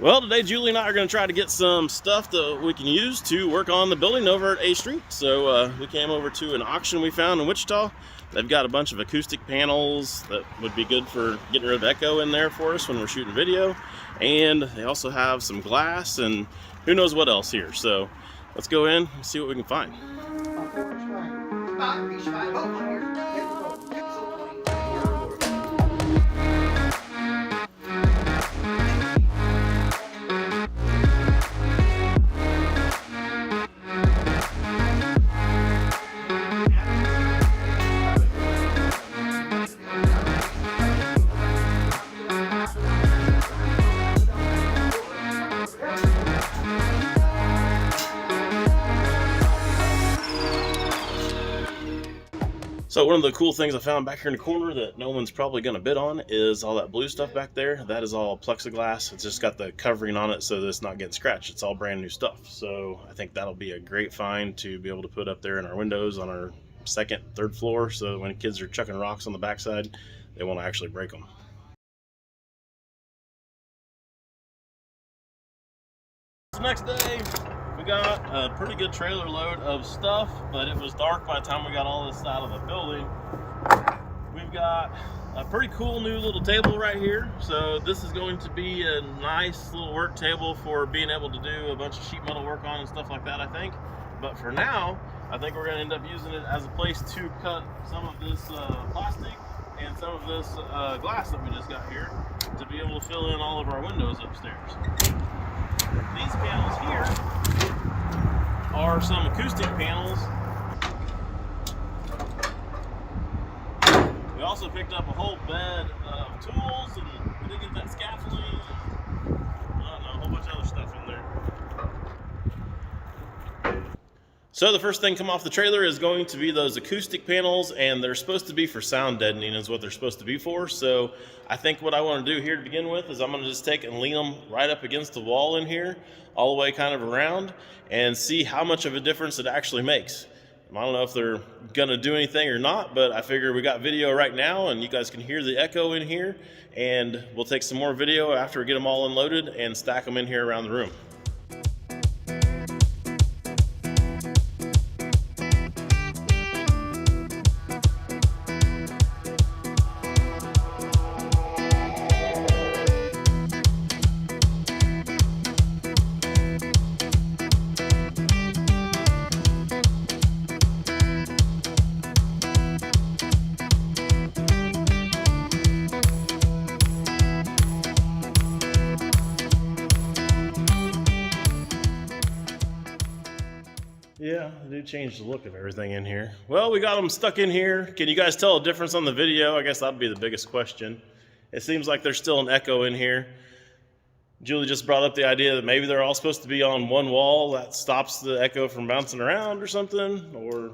Well, today Julie and I are going to try to get some stuff that we can use to work on the building over at A Street. So we came over to an auction we found in Wichita. They've got a bunch of acoustic panels that would be good for getting rid of echo in there for us when we're shooting video. And they also have some glass and who knows what else here. So let's go in and see what we can find. So one of the cool things I found back here in the corner that no one's probably going to bid on is all that blue stuff back there. That is all plexiglass. It's just got the covering on it so that it's not getting scratched. It's all brand new stuff. So I think that'll be a great find to be able to put up there in our windows on our second, third floor, so when kids are chucking rocks on the backside, they won't actually break them. So next day, we got a pretty good trailer load of stuff, but it was dark by the time we got all this out of the building. We've got a pretty cool new little table right here. So this is going to be a nice little work table for being able to do a bunch of sheet metal work on and stuff like that, I think. But for now, I think we're going to end up using it as a place to cut some of this plastic and some of this glass that we just got here to be able to fill in all of our windows upstairs. These panels here are some acoustic panels. We also picked up a whole bed of tools, and we did get that scaffolding, and I don't know, a whole bunch of other stuff in there. So the first thing come off the trailer is going to be those acoustic panels, and they're supposed to be for sound deadening is what they're supposed to be for. So I think what I want to do here to begin with is I'm going to just take and lean them right up against the wall in here, all the way kind of around, and see how much of a difference it actually makes. I don't know if they're going to do anything or not, but I figure we got video right now and you guys can hear the echo in here, and we'll take some more video after we get them all unloaded and stack them in here around the room. Yeah, they do change the look of everything in here. Well, we got them stuck in here. Can you guys tell a difference on the video? I guess that'd be the biggest question. It seems like there's still an echo in here. Julie just brought up the idea that maybe they're all supposed to be on one wall that stops the echo from bouncing around or something, or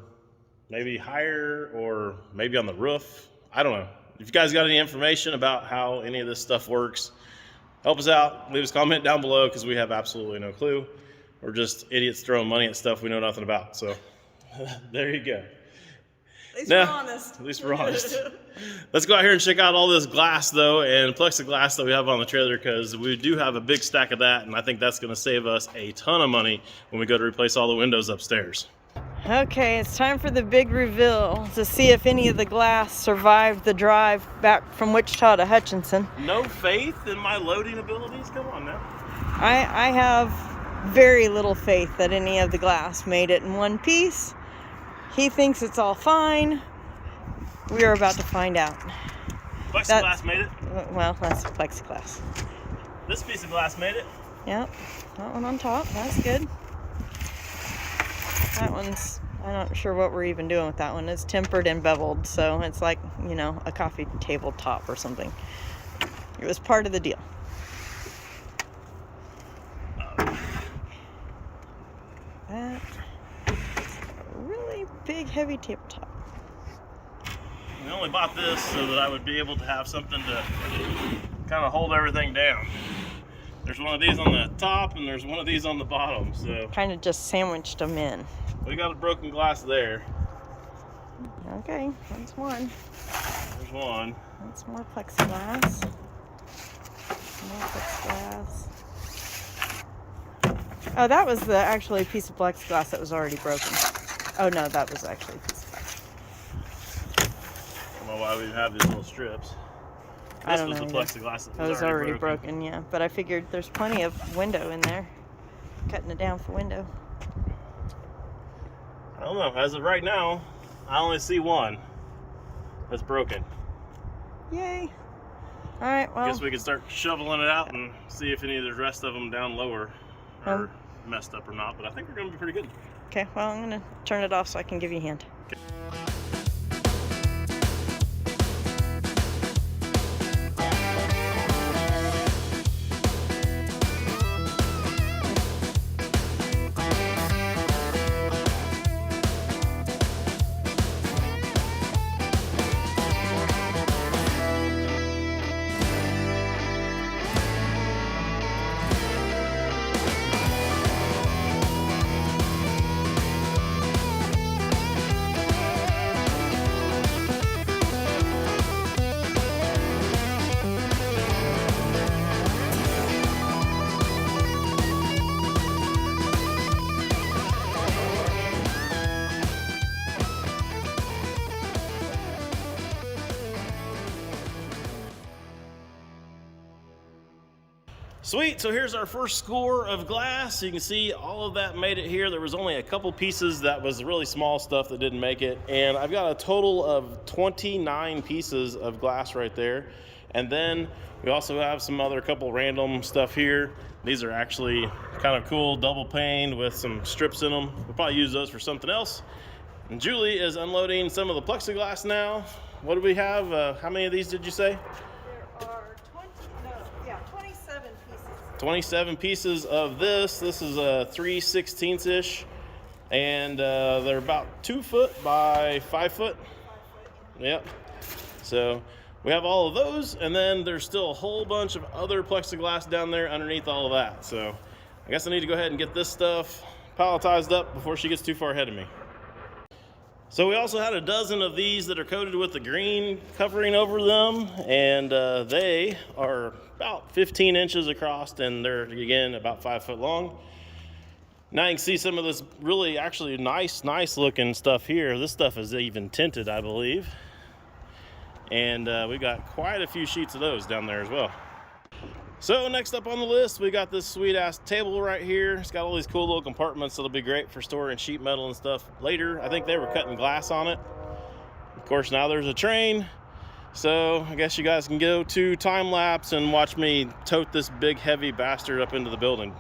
maybe higher, or maybe on the roof. I don't know. If you guys got any information about how any of this stuff works, help us out. Leave us a comment down below, because we have absolutely no clue. We're just idiots throwing money at stuff we know nothing about. So there you go. At least we're honest. At least we're honest. Let's go out here and check out all this glass, though, and plexiglass that we have on the trailer, because we do have a big stack of that, and I think that's going to save us a ton of money when we go to replace all the windows upstairs. Okay, it's time for the big reveal to see if any of the glass survived the drive back from Wichita to Hutchinson. No faith in my loading abilities? Come on now. I have very little faith that any of the glass made it in one piece. He thinks it's all fine. We are about to find out. Plexiglass made it? Well, that's plexiglass. This piece of glass made it? Yep, that one on top, that's good. That one's, I'm not sure what we're even doing with that one. It's tempered and beveled, so it's like, you know, a coffee table top or something. It was part of the deal. That is a really big, heavy tabletop. We only bought this so that I would be able to have something to kind of hold everything down. There's one of these on the top and there's one of these on the bottom, so Kind of just sandwiched them in. we got a broken glass there. Okay, that's one. There's one. That's more plexiglass. More plexiglass. Oh, that was actually a piece of plexiglass that was already broken. Oh no, that was actually a piece of glass. I don't know why we have these little strips. I don't know. This was the plexiglass that was already broken, yeah. But I figured there's plenty of window in there. Cutting it down for window. I don't know. As of right now, I only see one that's broken. Yay. All right, well. I guess we can start shoveling it out and see if any of the rest of them down lower are messed up or not. But I think we're going to be pretty good. Okay, well, I'm going to turn it off so I can give you a hand. Okay. Sweet, so here's our first score of glass. You can see all of that made it here. There was only a couple pieces that was really small stuff that didn't make it. And I've got a total of 29 pieces of glass right there. And then we also have some other couple random stuff here. These are actually kind of cool, double paned with some strips in them. We'll probably use those for something else. And Julie is unloading some of the plexiglass now. What do we have? How many of these did you say? 27 pieces of this. This is a 3/16-ish, and they're about 2 foot by 5 foot. Yep. So we have all of those, and then there's still a whole bunch of other plexiglass down there underneath all of that. So I guess I need to go ahead and get this stuff palletized up before she gets too far ahead of me. So we also had a dozen of these that are coated with the green covering over them, and they are about 15 inches across, and they're, again, about 5 foot long. Now you can see some of this really actually nice looking stuff here. This stuff is even tinted, I believe. And we've got quite a few sheets of those down there as well. So next up on the list, we got this sweet ass table right here. It's got all these cool little compartments that'll be great for storing sheet metal and stuff later. I think they were cutting glass on it. Of course, now there's a train. So I guess you guys can go to time lapse and watch me tote this big heavy bastard up into the building.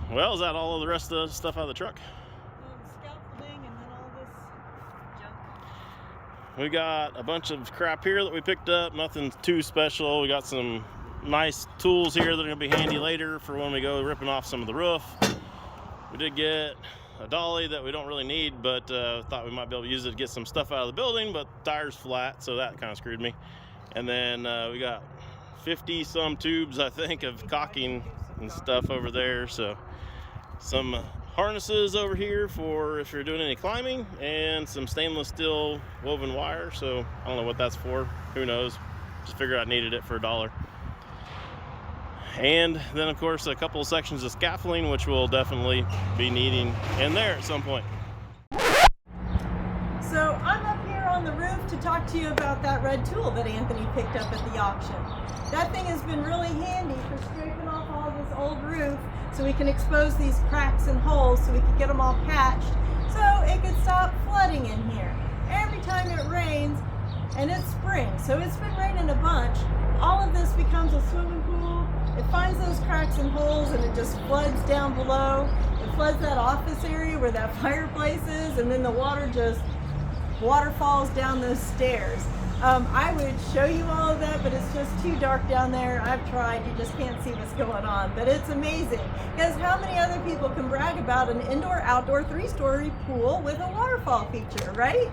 Well, is that all of the rest of the stuff out of the truck? Scaffolding and then all this junk. We got a bunch of crap here that we picked up, nothing too special. We got some nice tools here that are gonna be handy later for when we go ripping off some of the roof. We did get a dolly that we don't really need, but thought we might be able to use it to get some stuff out of the building, but the tire's flat, so that kind of screwed me. And then we got 50 some tubes, I think, of caulking and stuff over there. So some harnesses over here for if you're doing any climbing, and some stainless steel woven wire. So I don't know what that's for, who knows, just figured I needed it for $1. And then of course a couple of sections of scaffolding, which we'll definitely be needing in there at some point. So I'm up here on the roof to talk to you about that red tool that Anthony picked up at the auction. That thing has been really handy for scraping off all this old roof so we can expose these cracks and holes so we can get them all patched so it could stop flooding in here. Every time it rains, and it's spring, so it's been raining a bunch, all of this becomes a swimming pool. It finds those cracks and holes and it just floods down below. It floods that office area where that fireplace is, and then the water falls down those stairs. I would show you all of that, but it's just too dark down there. I've tried, you just can't see what's going on, but it's amazing. Because how many other people can brag about an indoor-outdoor 3-story pool with a waterfall feature, right?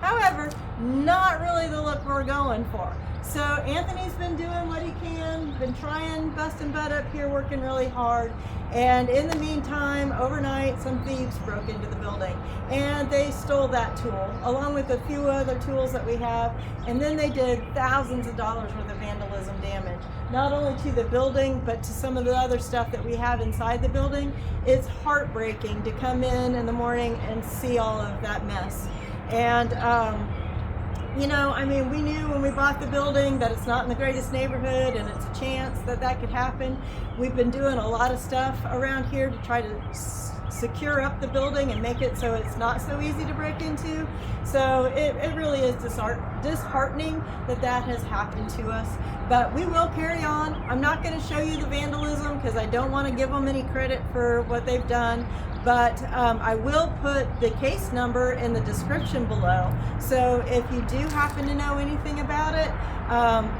However, not really the look we're going for. So Anthony's been doing what he can, been trying, busting butt up here, working really hard. And in the meantime, overnight, some thieves broke into the building and they stole that tool along with a few other tools that we have. And then they did thousands of dollars worth of vandalism damage, not only to the building, but to some of the other stuff that we have inside the building. It's heartbreaking to come in the morning and see all of that mess. And, you know, I mean, we knew when we bought the building that it's not in the greatest neighborhood and it's a chance that that could happen. We've been doing a lot of stuff around here to try to secure up the building and make it so it's not so easy to break into. So it really is disheartening that that has happened to us. But we will carry on. I'm not going to show you the vandalism because I don't want to give them any credit for what they've done. But I will put the case number in the description below. So if you do happen to know anything about it,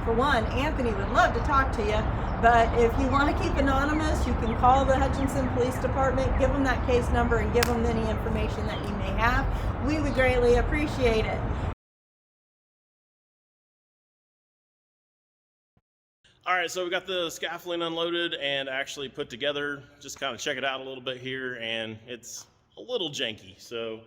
for one, Anthony would love to talk to you. But if you want to keep anonymous, you can call the Hutchinson Police Department, give them that case number, and give them any information that you may have. We would greatly appreciate it. All right, so we got the scaffolding unloaded and actually put together. Just kind of check it out a little bit here, and it's a little janky. So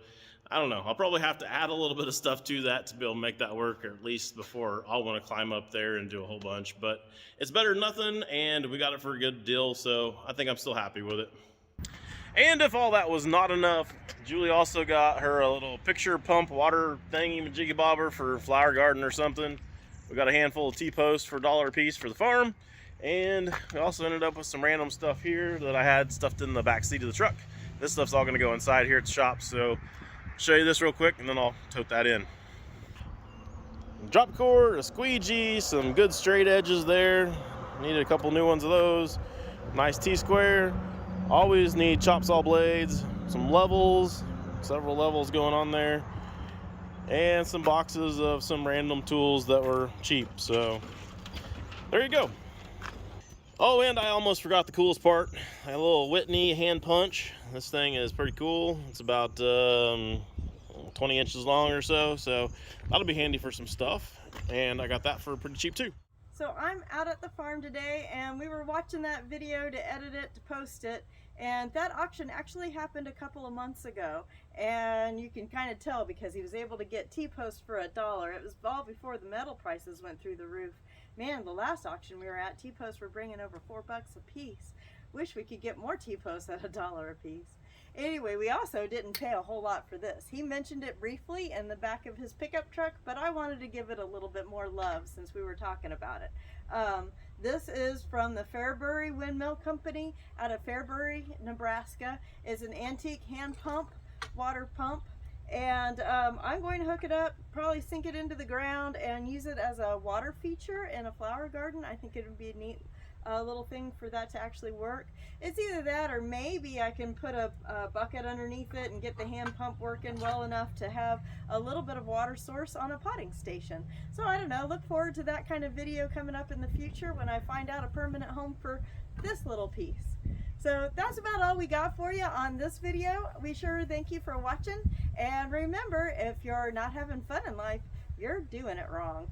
I don't know. I'll probably have to add a little bit of stuff to that to be able to make that work, or at least before I'll want to climb up there and do a whole bunch. But it's better than nothing, and we got it for a good deal, so I think I'm still happy with it. And if all that was not enough, Julie also got her a little picture pump water thingy-majiggy bobber for flower garden or something. We got a handful of T-posts for $1 a piece for the farm, and we also ended up with some random stuff here that I had stuffed in the back seat of the truck. This stuff's all gonna go inside here at the shop, so I'll show you this real quick and then I'll tote that in. Drop cord, a squeegee, some good straight edges there. Needed a couple new ones of those. Nice T-square. Always need chop saw blades, some levels, several levels going on there, and some boxes of some random tools that were cheap. So there you go. Oh, and I almost forgot the coolest part. A little Whitney hand punch. This thing is pretty cool. It's about 20 inches long or so, so that'll be handy for some stuff. And I got that for pretty cheap too. So I'm out at the farm today, and we were watching that video to edit it, to post it, and that auction actually happened a couple of months ago, and you can kind of tell because he was able to get T-posts for $1. It was all before the metal prices went through the roof. Man, the last auction we were at, T-posts were bringing over $4 a piece. Wish we could get more T-posts at $1 a piece. Anyway, we also didn't pay a whole lot for this. He mentioned it briefly in the back of his pickup truck, but I wanted to give it a little bit more love since we were talking about it. This is from the Fairbury Windmill Company out of Fairbury, Nebraska. It's an antique hand pump, water pump, and I'm going to hook it up, probably sink it into the ground and use it as a water feature in a flower garden. I think it would be a neat little thing for that to actually work. It's either that or maybe I can put a bucket underneath it and get the hand pump working well enough to have a little bit of water source on a potting station. So I don't know, look forward to that kind of video coming up in the future when I find out a permanent home for this little piece. So that's about all we got for you on this video. We sure thank you for watching, and remember, if you're not having fun in life, you're doing it wrong.